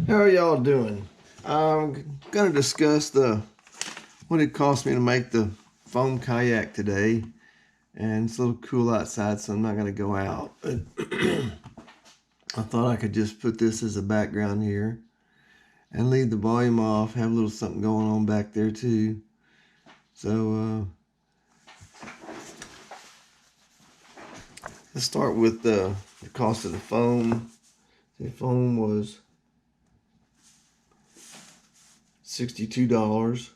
How are y'all doing? I'm gonna discuss what it cost me to make the foam kayak today, and it's a little cool outside, so I'm not gonna go out. But I thought I could just put this as a background here and leave the volume off, have a little something going on back there too. So let's start with the cost of the foam. The foam was $62.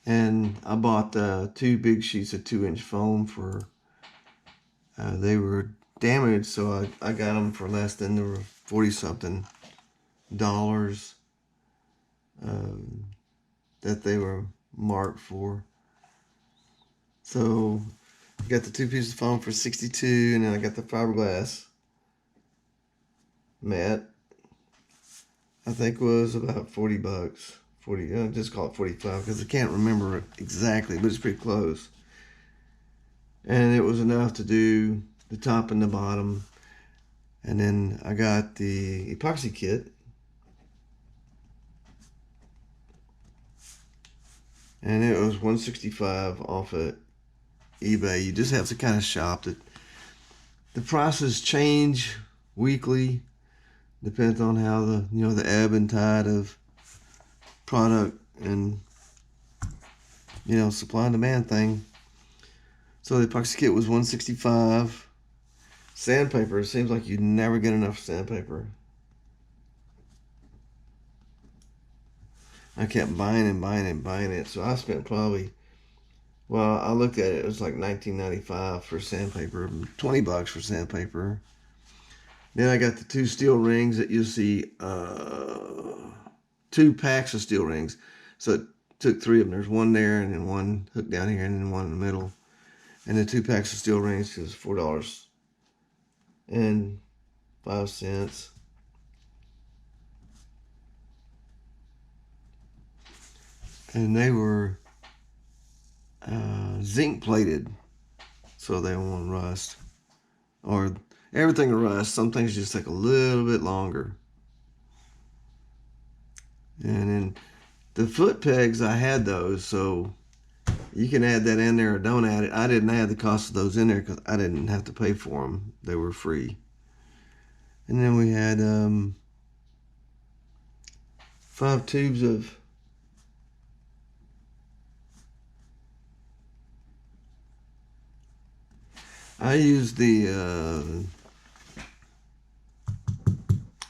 And I bought two big sheets of 2-inch foam for, they were damaged, so I got them for less than the 40-something dollars that they were marked for. So I got the two pieces of foam for 62, and then I got the fiberglass mat. I think was about 40 bucks. 40, just call it 45 because I can't remember it exactly, but it's pretty close. And it was enough to do the top and the bottom. And then I got the epoxy kit. And it was $165 off of eBay. You just have to kind of shop it. The prices change weekly. Depends on how the ebb and tide of product and supply and demand thing. So the epoxy kit was $165. Sandpaper, it seems like you never get enough sandpaper. I kept buying it, so I spent probably, well, I looked at it, it was like $19.95 for sandpaper, 20 bucks for sandpaper. Then I got the two steel rings that you'll see, 2 packs of steel rings. So it took 3 of them. There's one there, and then one hooked down here, and then one in the middle. And the 2 packs of steel rings is $4.05. And they were zinc plated, so they won't rust. Or everything will rust. Some things just take a little bit longer. And then the foot pegs, I had those, so you can add that in there or don't add it. I didn't add the cost of those in there because I didn't have to pay for them. They were free. And then we had 5 tubes of I used the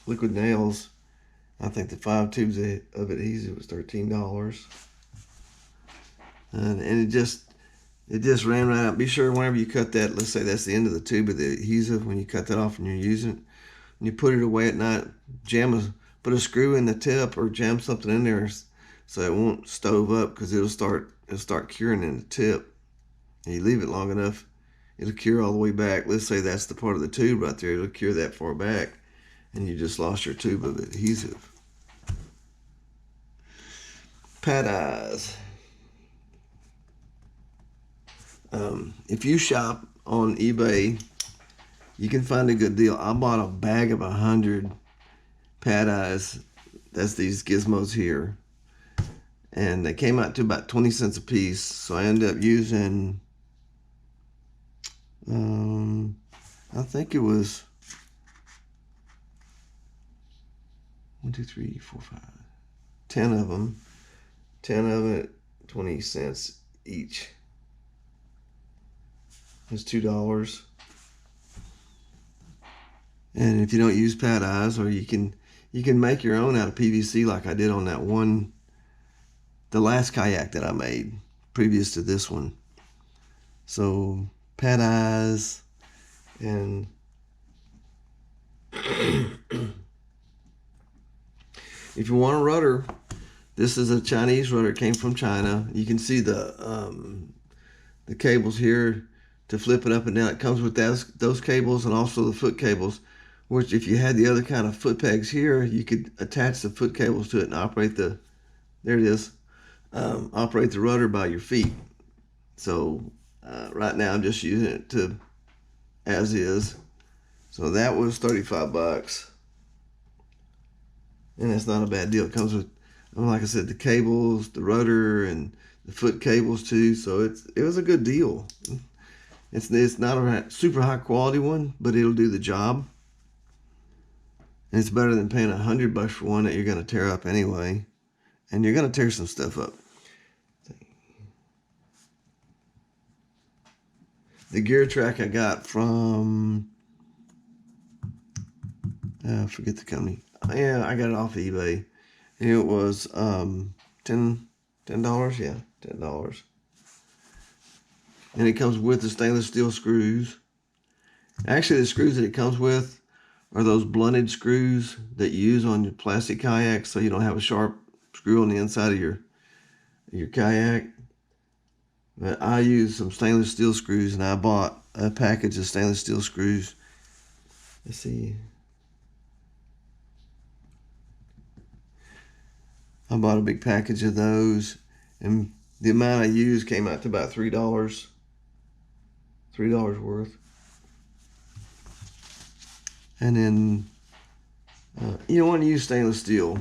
liquid nails. I think the 5 tubes of adhesive was $13. And it just ran right out. Be sure whenever you cut that, let's say that's the end of the tube of the adhesive, when you cut that off and you're using it, when you put it away at night, put a screw in the tip or jam something in there so it won't stove up, because it'll start curing in the tip. And you leave it long enough, it'll cure all the way back. Let's say that's the part of the tube right there. It'll cure that far back, and you just lost your tube of adhesive. Pad eyes. If you shop on eBay, you can find a good deal. I bought a bag of 100 pad eyes. That's these gizmos here. And they came out to about 20 cents a piece. So I ended up using, I think it was 1, 2, 3, 4, 5, 10 of them. 10 of them at 20 cents each. It's $2. And if you don't use pad eyes, or you can make your own out of PVC like I did on that one, the last kayak that I made previous to this one. So pad eyes, and if you want a rudder, this is a Chinese rudder. It came from China. You can see the cables here to flip it up and down. It comes with those cables, and also the foot cables, which if you had the other kind of foot pegs here, you could attach the foot cables to it and operate the, there it is, operate the rudder by your feet. So right now I'm just using it as is. So that was $35. And that's not a bad deal. It comes with, like I said, the cables, the rudder, and the foot cables too. So it was a good deal. It's not a super high quality one, but it'll do the job. And it's better than paying $100 for one that you're going to tear up anyway. And you're going to tear some stuff up. The gear track I got from, I forget the company. Yeah, I got it off of eBay. And it was $10, yeah, $10. And it comes with the stainless steel screws. Actually, the screws that it comes with are those blunted screws that you use on your plastic kayak, so you don't have a sharp screw on the inside of your kayak. But I use some stainless steel screws, and I bought a package of stainless steel screws. Let's see. I bought a big package of those, and the amount I used came out to about $3. $3 worth. And then you don't want to use stainless steel.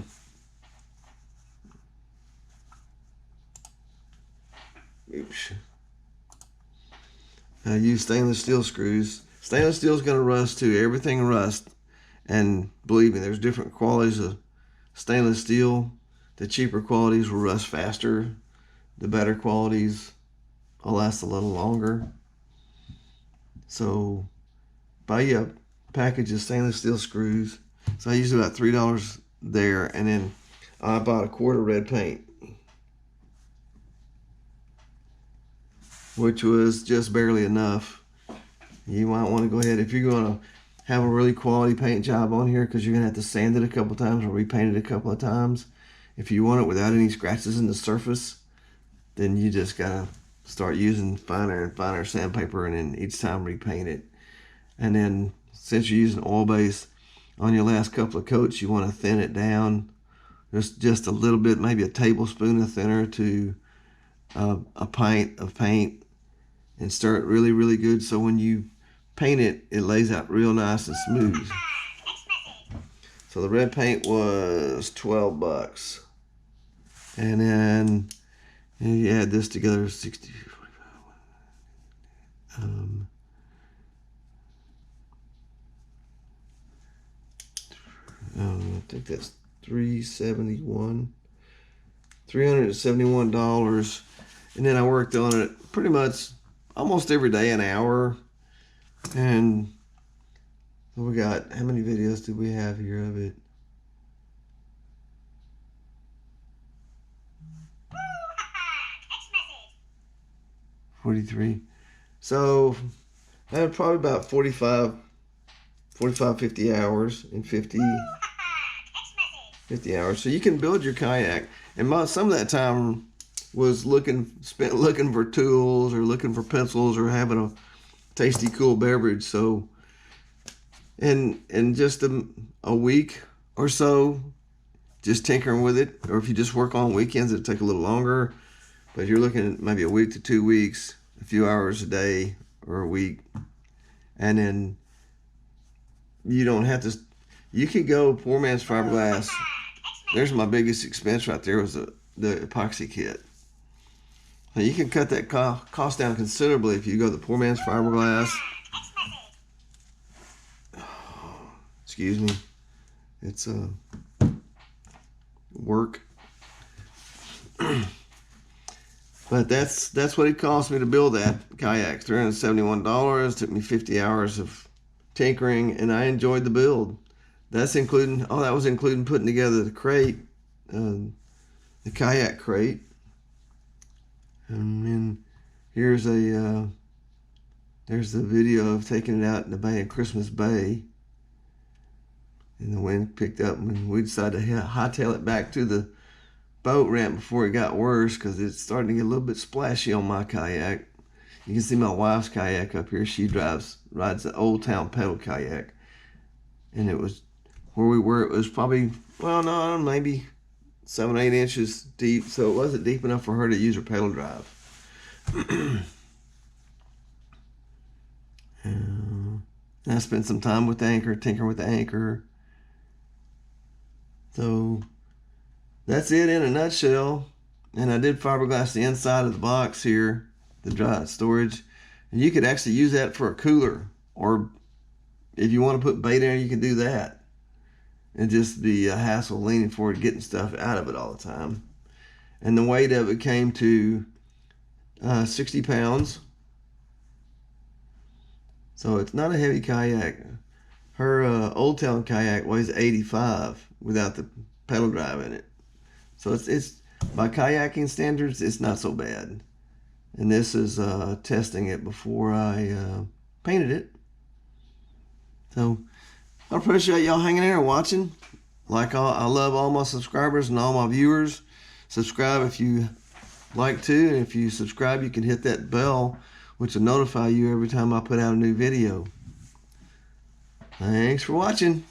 Oops. I use stainless steel screws. Stainless steel is going to rust too. Everything rusts. And believe me, there's different qualities of stainless steel. The cheaper qualities will rust faster. The better qualities will last a little longer. So buy you a package of stainless steel screws. So I used about $3 there. And then I bought a quart of red paint, which was just barely enough. You might want to go ahead, if you're going to have a really quality paint job on here, because you're going to have to sand it a couple times or repaint it a couple of times. If you want it without any scratches in the surface, then you just got to start using finer and finer sandpaper, and then each time repaint it. And then since you're using oil base on your last couple of coats, you want to thin it down. Just a little bit, maybe a tablespoon of thinner to a pint of paint, and stir it really, really good. So when you paint it, it lays out real nice and smooth. So the red paint was $12. And then you add this together, 60, 45. I think that's $371. And then I worked on it pretty much almost every day, an hour. And we got, how many videos do we have here of it? $43. So I had probably about 45, 50 hours and 50 hours. So you can build your kayak. And some of that time was spent looking for tools or looking for pencils or having a tasty, cool beverage. So in just a week or so, just tinkering with it. Or if you just work on weekends, it'll take a little longer. But you're looking at maybe a week to 2 weeks, a few hours a day or a week. And then you don't have to, you could go poor man's fiberglass. There's my biggest expense right there, was the epoxy kit. Now you can cut that cost down considerably if you go the poor man's fiberglass. Excuse me. It's work. But that's what it cost me to build that kayak. $371. Took me 50 hours of tinkering, and I enjoyed the build. That's including, that was including putting together the crate, the kayak crate. And then here's there's the video of taking it out in the bay in Christmas Bay. And the wind picked up, and we decided to hightail it back to the boat ramp before it got worse, because it's starting to get a little bit splashy on my kayak. You can see my wife's kayak up here. She rides the Old Town pedal kayak. And it was, where we were, it was probably, well, no, maybe 7 or 8 inches deep. So it wasn't deep enough for her to use her pedal drive. And I spent some time with the anchor, tinkering with the anchor. So that's it in a nutshell. And I did fiberglass the inside of the box here, the dry storage. And you could actually use that for a cooler, or if you want to put bait in there, you can do that. And just be a hassle leaning forward, getting stuff out of it all the time. And the weight of it came to 60 pounds. So it's not a heavy kayak. Her Old Town kayak weighs 85 without the pedal drive in it. So it's by kayaking standards, it's not so bad. And this is testing it before I painted it. So I appreciate y'all hanging there and watching. I love all my subscribers and all my viewers. Subscribe if you like to, and if you subscribe, you can hit that bell, which will notify you every time I put out a new video. Thanks for watching.